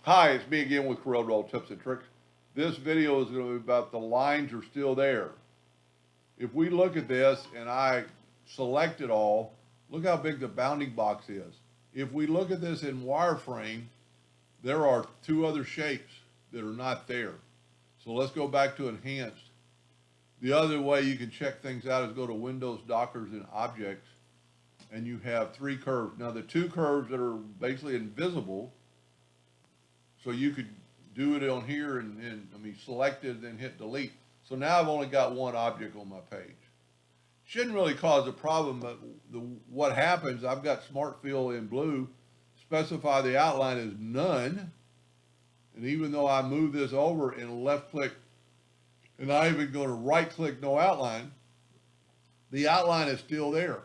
Hi, it's me again with Corel Tips and Tricks. This video is going to be about the lines are still there. If we look at this and I select it all, look how big the bounding box is. If we look at this in wireframe, there are two other shapes that are not there. So let's go back to enhanced. The other way you can check things out is go to Windows, Dockers, and Objects, and you have three curves. Now the two curves that are basically invisible, so you could do it on here and select it and then hit delete. So now I've only got one object on my page. Shouldn't really cause a problem, but what happens, I've got Smart Fill in blue, specify the outline as none. And even though I move this over and left click, and I even go to right click no outline, the outline is still there.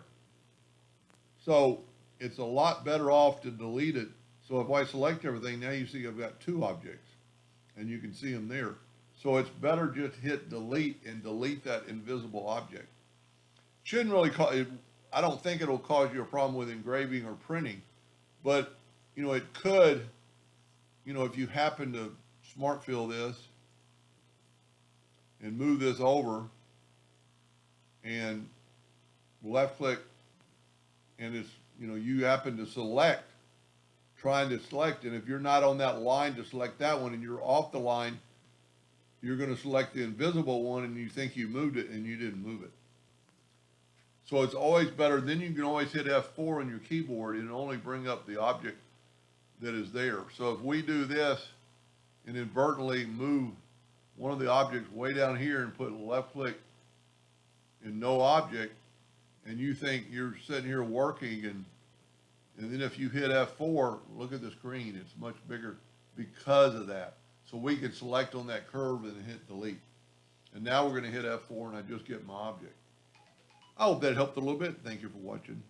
So it's a lot better off to delete it. So if I select everything, now you see I've got two objects and you can see them there. So it's better just hit delete and delete that invisible object. Shouldn't really cause, I don't think it'll cause you a problem with engraving or printing, but it could, if you happen to smart fill this and move this over and left click, and it's, you happen to select, trying to select, and if you're not on that line to select that one and you're off the line, you're going to select the invisible one and you think you moved it and you didn't move it. So it's always better. Then you can always hit F4 on your keyboard and only bring up the object that is there. So if we do this and inadvertently move one of the objects way down here and put left click and no object, and you think you're sitting here working, and then if you hit F4, look at the screen, it's much bigger because of that. So we can select on that curve and hit delete. And now we're going to hit F4 and I just get my object. I hope that helped a little bit. Thank you for watching.